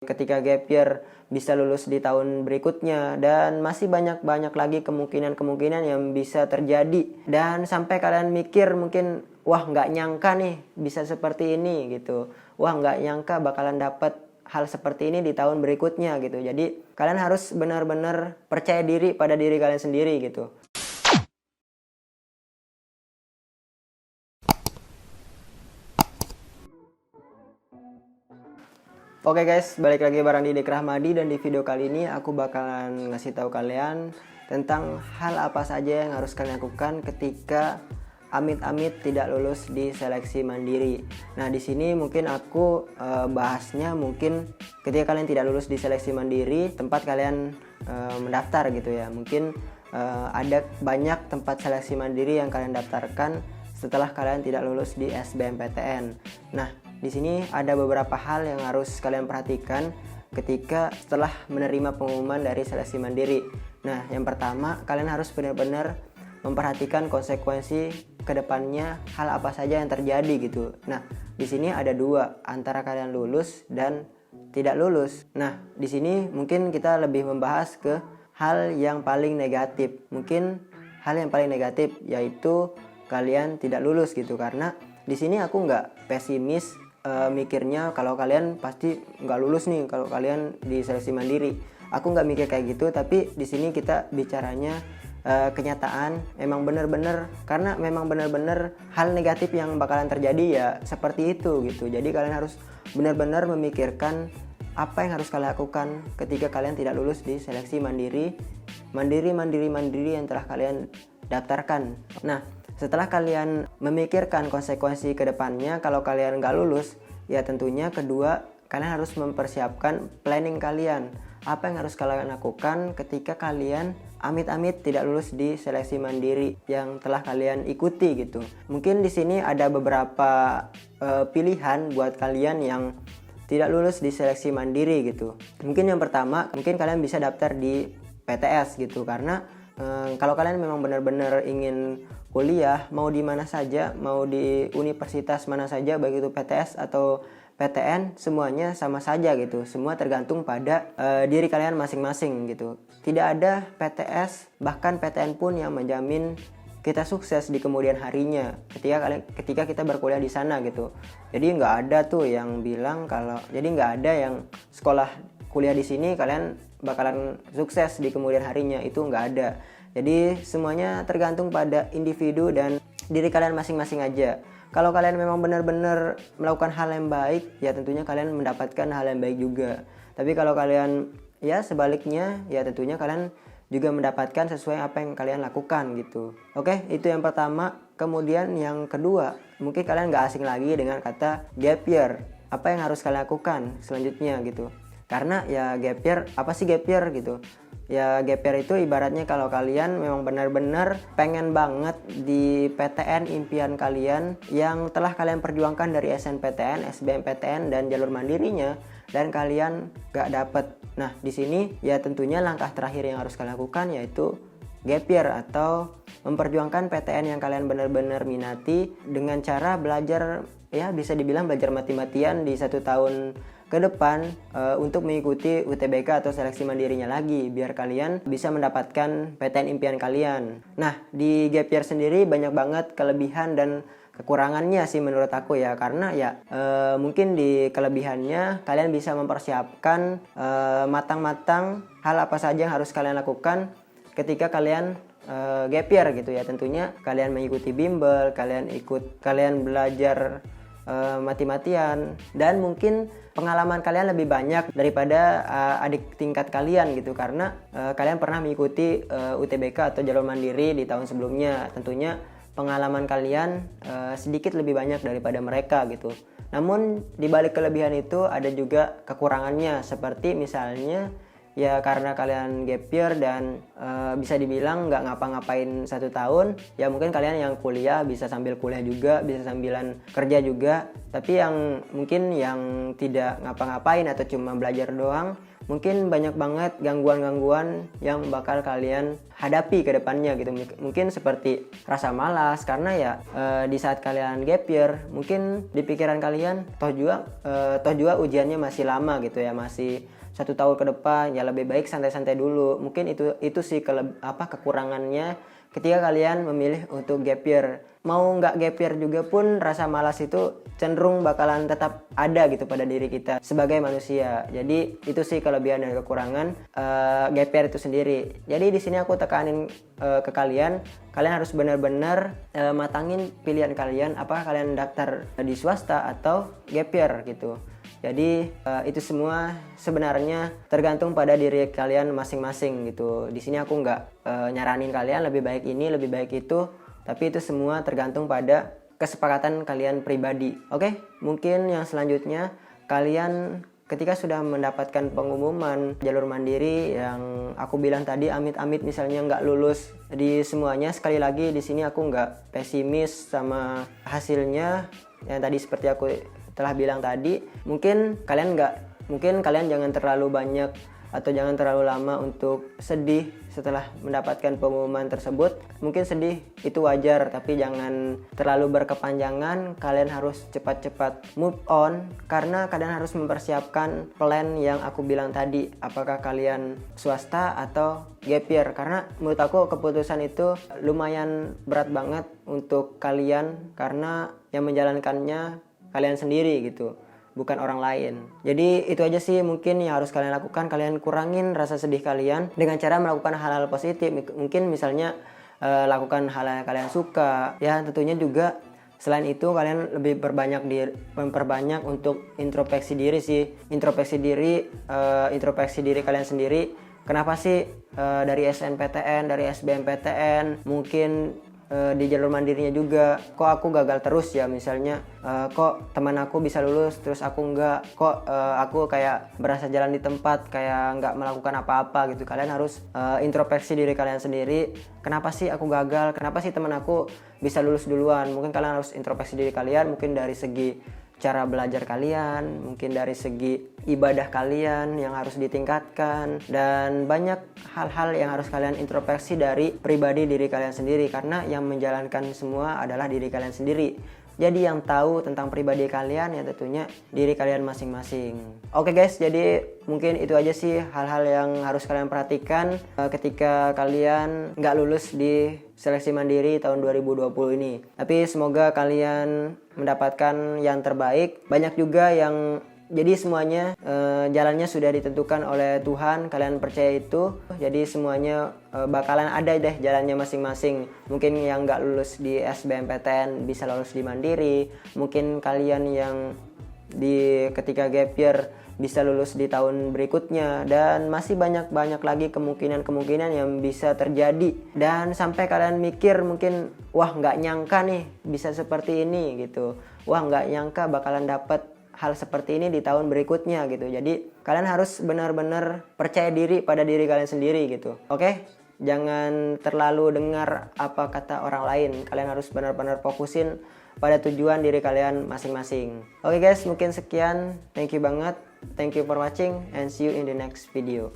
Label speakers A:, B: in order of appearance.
A: ketika gap year bisa lulus di tahun berikutnya, dan masih banyak lagi kemungkinan yang bisa terjadi. Dan sampai kalian mikir mungkin, wah nggak nyangka nih bisa seperti ini gitu, wah nggak nyangka bakalan dapat hal seperti ini di tahun berikutnya gitu. Jadi kalian harus benar-benar percaya diri pada diri kalian sendiri gitu. Oke guys, balik lagi bareng Didik Rahmadi, dan di video kali ini aku bakalan ngasih tahu kalian tentang hal apa saja yang harus kalian lakukan ketika amit-amit tidak lulus di seleksi mandiri. Nah, di sini mungkin aku bahasnya mungkin ketika kalian tidak lulus di seleksi mandiri, tempat kalian mendaftar gitu ya. Mungkin ada banyak tempat seleksi mandiri yang kalian daftarkan setelah kalian tidak lulus di SBMPTN. Nah, di sini ada beberapa hal yang harus kalian perhatikan ketika setelah menerima pengumuman dari seleksi mandiri. Nah, yang pertama, kalian harus benar-benar memperhatikan konsekuensi kedepannya, hal apa saja yang terjadi gitu. Nah, di sini ada dua, antara kalian lulus dan tidak lulus. Nah, di sini mungkin kita lebih membahas ke hal yang paling negatif. Mungkin hal yang paling negatif yaitu kalian tidak lulus gitu, karena di sini aku nggak pesimis mikirnya kalau kalian pasti nggak lulus nih kalau kalian di seleksi mandiri. Aku nggak mikir kayak gitu, tapi di sini kita bicaranya kenyataan, memang bener-bener, karena memang bener-bener hal negatif yang bakalan terjadi ya seperti itu gitu. Jadi kalian harus benar-benar memikirkan apa yang harus kalian lakukan ketika kalian tidak lulus di seleksi mandiri yang telah kalian daftarkan. Nah, setelah kalian memikirkan konsekuensi ke depannya kalau kalian nggak lulus, ya tentunya kedua, kalian harus mempersiapkan planning kalian. Apa yang harus kalian lakukan ketika kalian amit-amit tidak lulus di seleksi mandiri yang telah kalian ikuti gitu. Mungkin di sini ada beberapa pilihan buat kalian yang tidak lulus di seleksi mandiri gitu. Mungkin yang pertama, mungkin kalian bisa daftar di PTS gitu, karena kalau kalian memang benar-benar ingin kuliah, mau di mana saja, mau di universitas mana saja, baik itu PTS atau PTN, semuanya sama saja gitu. Semua tergantung pada diri kalian masing-masing gitu. Tidak ada PTS, bahkan PTN pun yang menjamin kita sukses di kemudian harinya ketika kita berkuliah di sana gitu. Jadi nggak ada tuh yang bilang nggak ada yang sekolah kuliah di sini kalian bakalan sukses di kemudian harinya, itu nggak ada. Jadi semuanya tergantung pada individu dan diri kalian masing-masing aja. Kalau kalian memang benar-benar melakukan hal yang baik, ya tentunya kalian mendapatkan hal yang baik juga. Tapi kalau kalian ya sebaliknya, ya tentunya kalian juga mendapatkan sesuai apa yang kalian lakukan gitu. Oke, itu yang pertama. Kemudian yang kedua, mungkin kalian nggak asing lagi dengan kata gap year. Apa yang harus kalian lakukan selanjutnya gitu. Karena ya gap year, apa sih gap year gitu? Ya gap year itu ibaratnya kalau kalian memang benar-benar pengen banget di PTN impian kalian yang telah kalian perjuangkan dari SNPTN, SBMPTN dan jalur mandirinya, dan kalian gak dapet. Nah, di sini ya tentunya langkah terakhir yang harus kalian lakukan yaitu gap year atau memperjuangkan PTN yang kalian benar-benar minati dengan cara belajar, ya bisa dibilang belajar mati-matian di 1 tahun ke depan untuk mengikuti UTBK atau seleksi mandirinya lagi, biar kalian bisa mendapatkan PTN impian kalian. Nah, di gap year sendiri banyak banget kelebihan dan kekurangannya sih menurut aku ya, karena ya mungkin di kelebihannya kalian bisa mempersiapkan matang-matang hal apa saja yang harus kalian lakukan ketika kalian gap year gitu ya. Tentunya kalian mengikuti bimbel, kalian belajar mati-matian, dan mungkin pengalaman kalian lebih banyak daripada adik tingkat kalian gitu, karena kalian pernah mengikuti UTBK atau jalur mandiri di tahun sebelumnya. Tentunya pengalaman kalian sedikit lebih banyak daripada mereka gitu. Namun di balik kelebihan itu ada juga kekurangannya, seperti misalnya ya karena kalian gap year dan bisa dibilang nggak ngapa-ngapain 1 tahun, ya mungkin kalian yang kuliah bisa sambil kuliah juga, bisa sambilan kerja juga. Tapi yang mungkin yang tidak ngapa-ngapain atau cuma belajar doang, mungkin banyak banget gangguan-gangguan yang bakal kalian hadapi ke depannya gitu. Mungkin seperti rasa malas karena ya di saat kalian gap year mungkin di pikiran kalian toh juga ujiannya masih lama gitu ya, masih 1 tahun ke depan, ya lebih baik santai-santai dulu. Mungkin itu sih kekurangannya ketika kalian memilih untuk gap year. Mau nggak gap year juga pun rasa malas itu cenderung bakalan tetap ada gitu pada diri kita sebagai manusia. Jadi itu sih kelebihan dan kekurangan gap year itu sendiri. Jadi di sini aku tekanin ke kalian harus benar-benar matangin pilihan kalian, apakah kalian daftar di swasta atau gap year gitu. Jadi itu semua sebenarnya tergantung pada diri kalian masing-masing gitu. Di sini aku nggak nyaranin kalian lebih baik ini, lebih baik itu, tapi itu semua tergantung pada kesepakatan kalian pribadi. Oke, mungkin yang selanjutnya kalian ketika sudah mendapatkan pengumuman jalur mandiri yang aku bilang tadi, amit-amit misalnya nggak lulus di semuanya, sekali lagi di sini aku nggak pesimis sama hasilnya. Yang tadi seperti aku telah bilang tadi, mungkin kalian jangan terlalu banyak atau jangan terlalu lama untuk sedih setelah mendapatkan pengumuman tersebut. Mungkin sedih itu wajar, tapi jangan terlalu berkepanjangan. Kalian harus cepat-cepat move on karena kalian harus mempersiapkan plan yang aku bilang tadi, apakah kalian swasta atau gap year. Karena menurut aku keputusan itu lumayan berat banget untuk kalian karena yang menjalankannya kalian sendiri gitu, bukan orang lain. Jadi itu aja sih mungkin yang harus kalian lakukan. Kalian kurangin rasa sedih kalian dengan cara melakukan hal-hal positif. Mungkin misalnya lakukan hal yang kalian suka. Ya tentunya juga selain itu kalian lebih memperbanyak untuk introspeksi diri sih. Introspeksi diri kalian sendiri. Kenapa sih dari SNPTN, dari SBMPTN, mungkin di jalur mandirinya juga kok aku gagal terus ya, misalnya kok teman aku bisa lulus terus aku enggak, kok aku kayak berasa jalan di tempat, kayak nggak melakukan apa-apa gitu. Kalian harus introspeksi diri kalian sendiri, kenapa sih aku gagal, kenapa sih teman aku bisa lulus duluan. Mungkin kalian harus introspeksi diri kalian, mungkin dari segi cara belajar kalian, mungkin dari segi ibadah kalian yang harus ditingkatkan, dan banyak hal-hal yang harus kalian introspeksi dari pribadi diri kalian sendiri, karena yang menjalankan semua adalah diri kalian sendiri. Jadi yang tahu tentang pribadi kalian ya tentunya diri kalian masing-masing. Oke guys, jadi mungkin itu aja sih hal-hal yang harus kalian perhatikan ketika kalian nggak lulus di seleksi mandiri tahun 2020 ini. Tapi semoga kalian mendapatkan yang terbaik. Banyak juga yang jadi semuanya jalannya sudah ditentukan oleh Tuhan, kalian percaya itu. Jadi semuanya bakalan ada deh jalannya masing-masing. Mungkin yang nggak lulus di SBMPTN bisa lulus di mandiri. Mungkin kalian yang ketika gap year bisa lulus di tahun berikutnya, dan masih banyak lagi kemungkinan yang bisa terjadi. Dan sampai kalian mikir mungkin, wah nggak nyangka nih bisa seperti ini gitu, wah nggak nyangka bakalan dapet hal seperti ini di tahun berikutnya gitu. Jadi kalian harus benar-benar percaya diri pada diri kalian sendiri gitu. Oke? Jangan terlalu dengar apa kata orang lain. Kalian harus benar-benar fokusin pada tujuan diri kalian masing-masing. Oke guys, mungkin sekian. Thank you banget. Thank you for watching and see you in the next video.